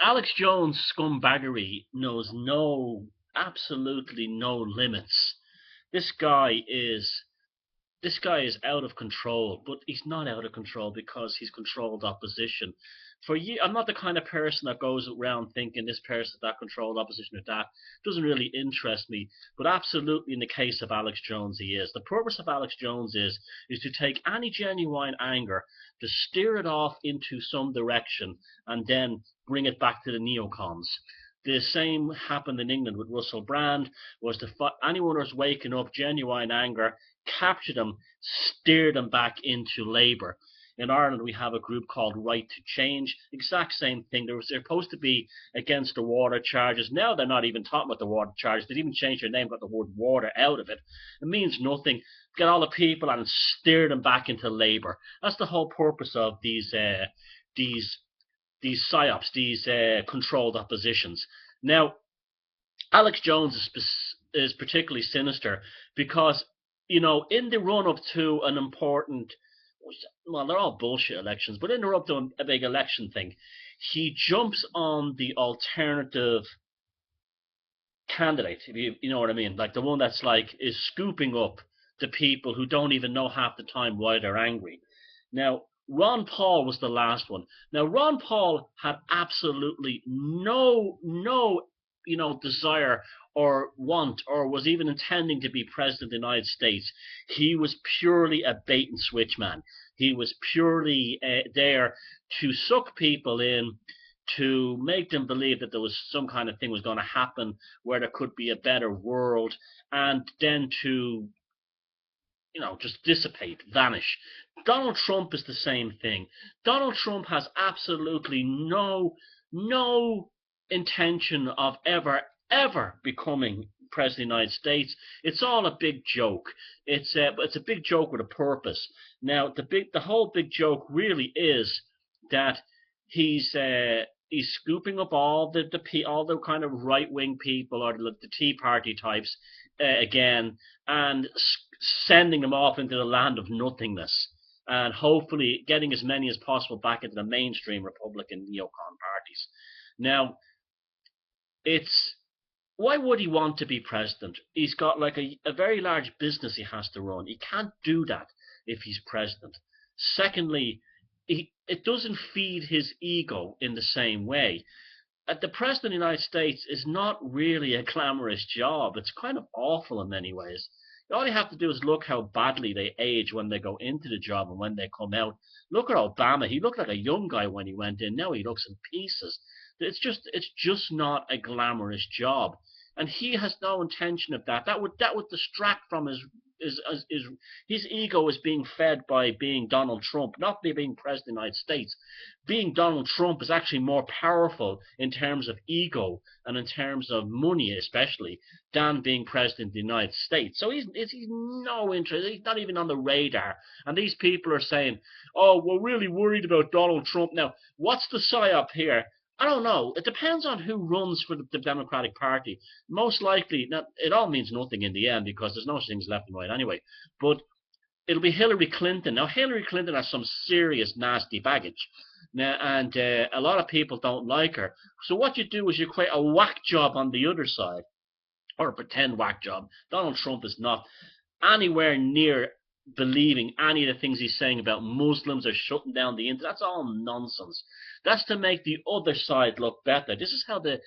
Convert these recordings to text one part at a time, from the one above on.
Alex Jones' scumbaggery knows absolutely no limits. This guy is this guy is out of control, but he's not out of control because he's controlled opposition. For you, I'm not the kind of person that goes around thinking this person, that controlled opposition, or that doesn't really interest me. But absolutely, in the case of Alex Jones, he is. The purpose of Alex Jones is to take any genuine anger, to steer it off into some direction, and then bring it back to the neocons. The same happened in England with Russell Brand. Was to anyone who was waking up genuine anger, capture them, steer them back into Labour. In Ireland, we have a group called Right to Change. Exact same thing. They're supposed to be against the water charges. Now they're not even talking about the water charges. They've even changed their name, got the word water out of it. It means nothing. Get all the people and steer them back into Labour. That's the whole purpose of these these psyops, these controlled oppositions. Now, Alex Jones is particularly sinister because, in the run up to an important, well, they're all bullshit elections, but in the run up to a big election thing, he jumps on the alternative candidate, if you know what I mean, like the one that's like is scooping up the people who don't even know half the time why they're angry. Now, Ron Paul was the last one. Now, Ron Paul had absolutely no, desire or want or was even intending to be president of the United States. He was purely a bait and switch man. He was purely there to suck people in, to make them believe that there was some kind of thing was going to happen where there could be a better world, and then to just dissipate, vanish. Donald Trump is the same thing. Donald Trump has absolutely no intention of ever becoming president of the United States. It's all a big joke. It's a big joke with a purpose. Now, the whole big joke really is that he's scooping up all the kind of right wing people or the Tea Party types again, and sending them off into the land of nothingness, and hopefully getting as many as possible back into the mainstream Republican neocon parties. Now, it's why would he want to be president? He's got like a very large business he has to run. He can't do that if he's president. Secondly, it doesn't feed his ego in the same way. The president of the United States is not really a glamorous job. It's kind of awful in many ways. All you have to do is look how badly they age when they go into the job and when they come out. Look at Obama. He looked like a young guy when he went in. Now he looks in pieces. It's just not a glamorous job, and he has no intention of that. That would distract from his ego is being fed by being Donald Trump, not being president of the United States. Being Donald Trump is actually more powerful in terms of ego and in terms of money, especially, than being president of the United States. So he's no interest. He's not even on the radar. And these people are saying, "Oh, we're really worried about Donald Trump." Now, what's the psyop here? I don't know. It depends on who runs for the Democratic Party. Most likely, now, it all means nothing in the end because there's no things left and right anyway. But it'll be Hillary Clinton. Now, Hillary Clinton has some serious nasty baggage. Now, and a lot of people don't like her. So what you do is you create a whack job on the other side, or a pretend whack job. Donald Trump is not anywhere near believing any of the things he's saying about Muslims or shutting down the internet. That's all nonsense. That's to make the other side look better. This is how the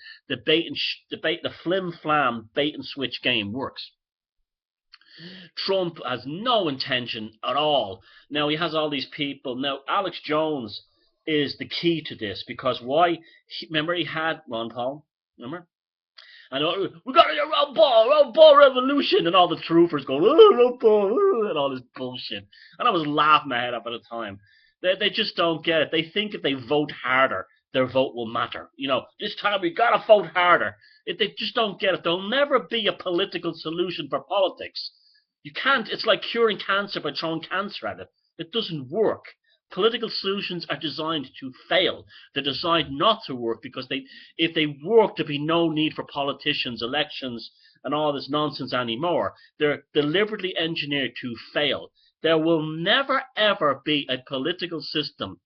flim flam bait and switch game works. Trump has no intention at all. Now he has all these people. Now Alex Jones is the key to this because why? Remember he had Ron Paul. Remember? And we got a Ron Paul revolution, and all the truthers go, "Oh, Ron Paul," and all this bullshit. And I was laughing my head up at the time. They just don't get it. They think if they vote harder, their vote will matter. This time we gotta vote harder. They just don't get it. There'll never be a political solution for politics. You can't. It's like curing cancer by throwing cancer at it. It doesn't work. Political solutions are designed to fail. They're designed not to work because if they work, there'd be no need for politicians, elections, and all this nonsense anymore. They're deliberately engineered to fail. There will never, ever be a political system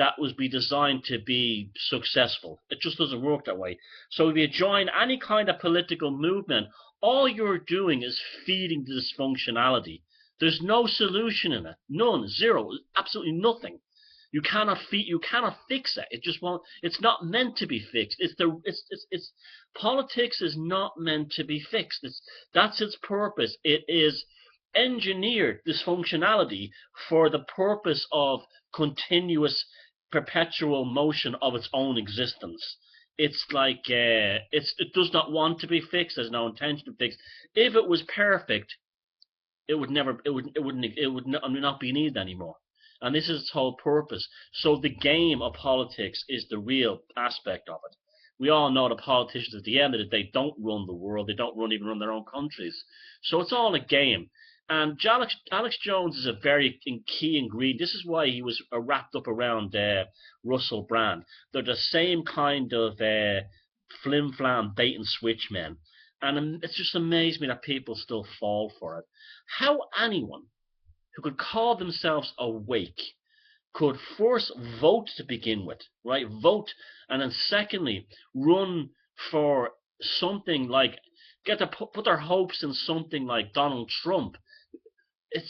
that was be designed to be successful. It just doesn't work that way. So if you join any kind of political movement, all you're doing is feeding the dysfunctionality. There's no solution in it. None. Zero. Absolutely nothing. You cannot fix it. It just won't. It's not meant to be fixed. It's politics is not meant to be fixed. That's its purpose. It is engineered dysfunctionality for the purpose of continuous perpetual motion of its own existence. It's like it does not want to be fixed. There's no intention to fix. If it was perfect, it would not be needed anymore. And this is its whole purpose. So the game of politics is the real aspect of it. We all know the politicians at the end of the day don't run the world. They don't even run their own countries. So it's all a game. And Alex Jones is a very key ingredient. This is why he was wrapped up around Russell Brand. They're the same kind of flim-flam bait and switch men. And it's just amazed me that people still fall for it. How anyone who could call themselves awake could first vote to begin with, right? Vote, and then secondly, run for something like, get to put their hopes in something like Donald Trump.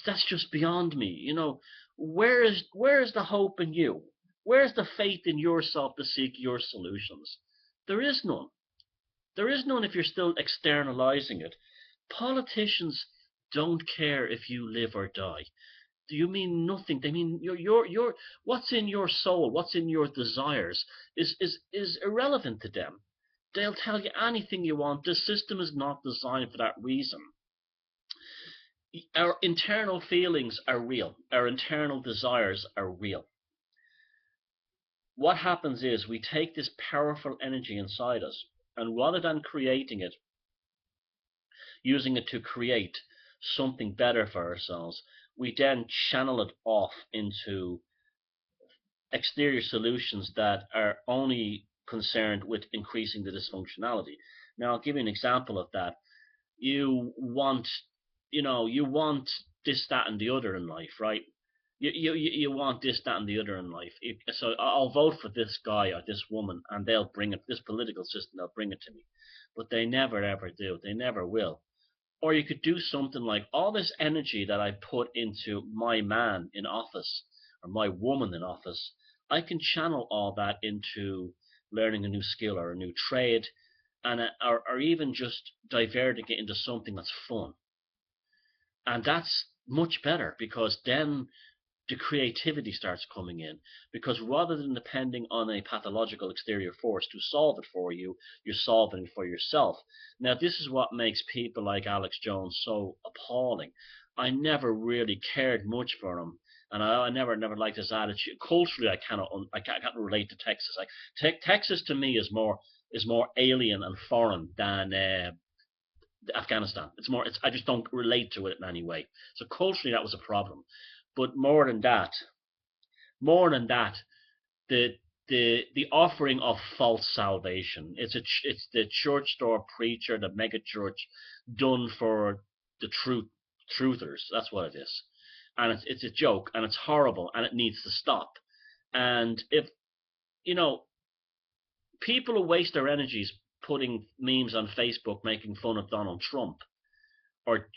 That's just beyond me. You know, where is the hope in you? Where's the faith in yourself to seek your solutions? There is none. There is none if you're still externalizing it. Politicians don't care if you live or die. Do you mean nothing? They mean your what's in your soul, what's in your desires is irrelevant to them. They'll tell you anything you want. The system is not designed for that reason. Our internal feelings are real. Our internal desires are real. What happens is we take this powerful energy inside us, and rather than creating it, using it to create something better for ourselves, we then channel it off into exterior solutions that are only concerned with increasing the dysfunctionality. Now, I'll give you an example of that. You want this, that, and the other in life, right? You want this, that, and the other in life. So I'll vote for this guy or this woman, and they'll bring it. This political system, they'll bring it to me, but they never ever do. They never will. Or you could do something like, all this energy that I put into my man in office or my woman in office, I can channel all that into learning a new skill or a new trade, and or even just diverting it into something that's fun. And that's much better, because then the creativity starts coming in, because rather than depending on a pathological exterior force to solve it for you, you're solving it for yourself. Now, this is what makes people like Alex Jones so appalling. I never really cared much for him, and I never liked his attitude. Culturally, I can't relate to Texas. Texas to me is more alien and foreign than Afghanistan. I just don't relate to it in any way. So culturally, that was a problem. But more than that, the offering of false salvation. It's the church door preacher, the mega church, done for the truthers. That's what it is, and it's a joke, and it's horrible, and it needs to stop. And if people who waste their energies putting memes on Facebook making fun of Donald Trump, or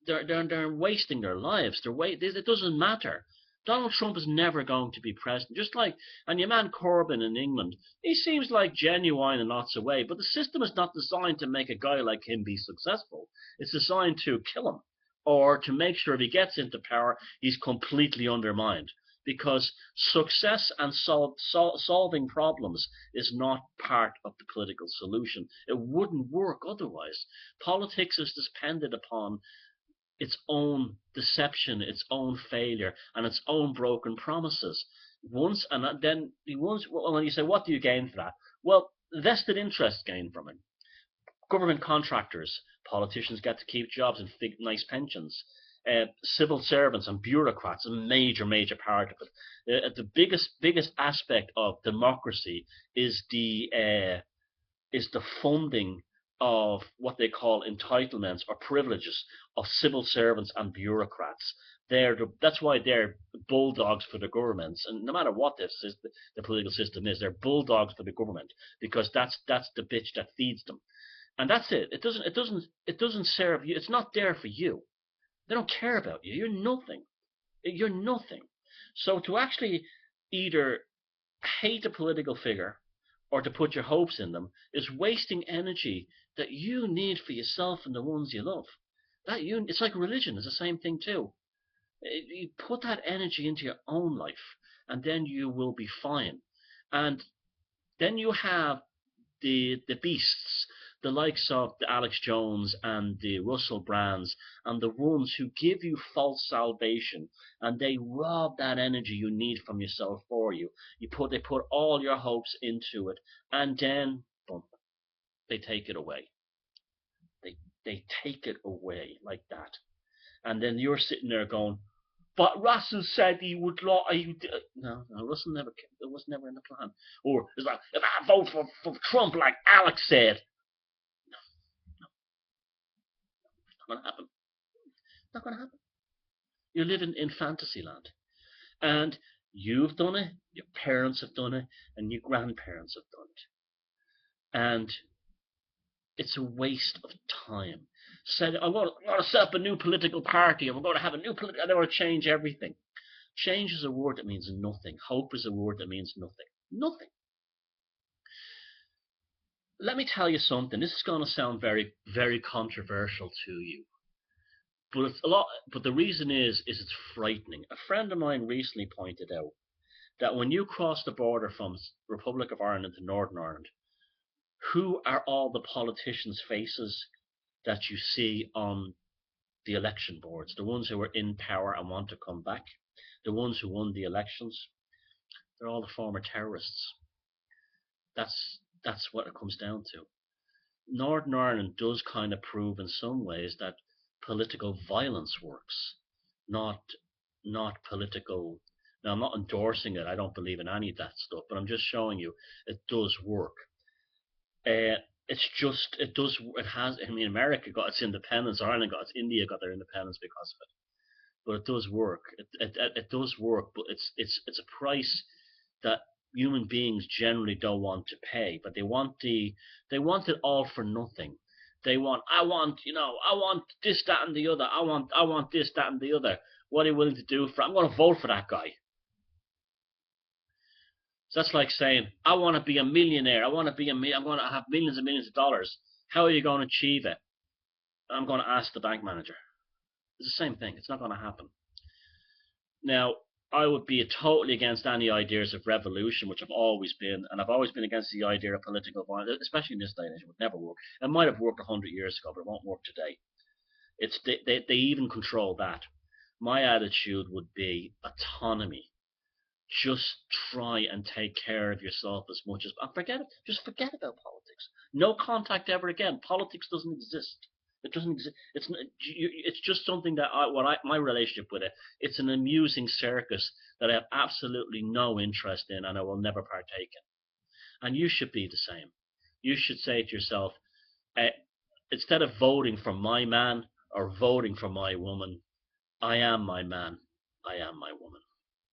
they're wasting their lives. It doesn't matter. Donald Trump is never going to be president. Just like, and your man Corbyn in England, he seems like genuine in lots of ways, but the system is not designed to make a guy like him be successful. It's designed to kill him, or to make sure if he gets into power, he's completely undermined. Because success and solving problems is not part of the political solution. It wouldn't work otherwise. Politics is dependent upon its own deception, its own failure, and its own broken promises. When you say, what do you gain for that? Well, vested interests gain from it. Government contractors, politicians get to keep jobs and nice pensions. Civil servants and bureaucrats, a major part of it. The biggest aspect of democracy is the funding of what they call entitlements or privileges of civil servants and bureaucrats. That's why they're bulldogs for the governments, and no matter what the political system is, they're bulldogs for the government because that's the bitch that feeds them, and that's it. It doesn't serve you. It's not there for you. They don't care about you. You're nothing. You're nothing. So to actually either hate a political figure or to put your hopes in them is wasting energy that you need for yourself and the ones you love. It's like religion. It's the same thing too. You put that energy into your own life, and then you will be fine. And then you have the beasts, the likes of the Alex Jones and the Russell Brands, and the ones who give you false salvation, and they rob that energy you need from yourself for you. They put all your hopes into it, and then boom, they take it away. They take it away like that, and then you're sitting there going, "But Russell said he would like." No, Russell never. It was never in the plan. Or it's like, if I vote for Trump, like Alex said, not going to happen. Not going to happen. You're living in fantasy land, and you've done it. Your parents have done it, and your grandparents have done it, and it's a waste of time. Said, I'm going to set up a new political party, and we're going to have a new political. They want to change everything. Change is a word that means nothing. Hope is a word that means nothing. Nothing. Let me tell you something. This is going to sound very, very controversial to you, but it's a lot. But the reason is it's frightening. A friend of mine recently pointed out that when you cross the border from Republic of Ireland to Northern Ireland, who are all the politicians' faces that you see on the election boards? The ones who are in power and want to come back, the ones who won the elections, they're all the former terrorists. That's what it comes down to. Northern Ireland does kind of prove in some ways that political violence works, not political. Now I'm not endorsing it. I don't believe in any of that stuff, but I'm just showing you it does work. It does. It has. I mean, America got its independence. Ireland got its. India got their independence because of it. But it does work. It does work. But it's a price that human beings generally don't want to pay. But they want it all for nothing. I want this, that, and the other. I want this, that, and the other. What are you willing to do for? I'm going to vote for that guy. So that's like saying, I want to be a millionaire. I'm going to have millions and millions of dollars. How are you going to achieve it? I'm going to ask the bank manager. It's the same thing. It's not going to happen. Now, I would be totally against any ideas of revolution, which I've always been, and I've always been against the idea of political violence, especially in this day and age. It would never work. It might have worked 100 years ago, but it won't work today. They even control that. My attitude would be autonomy. Just try and take care of yourself as much as, and forget it. Just forget about politics. No contact ever again. Politics doesn't exist. It doesn't exist. It's just something that my relationship with it. It's an amusing circus that I have absolutely no interest in, and I will never partake in. And you should be the same. You should say to yourself, instead of voting for my man or voting for my woman, I am my man. I am my woman.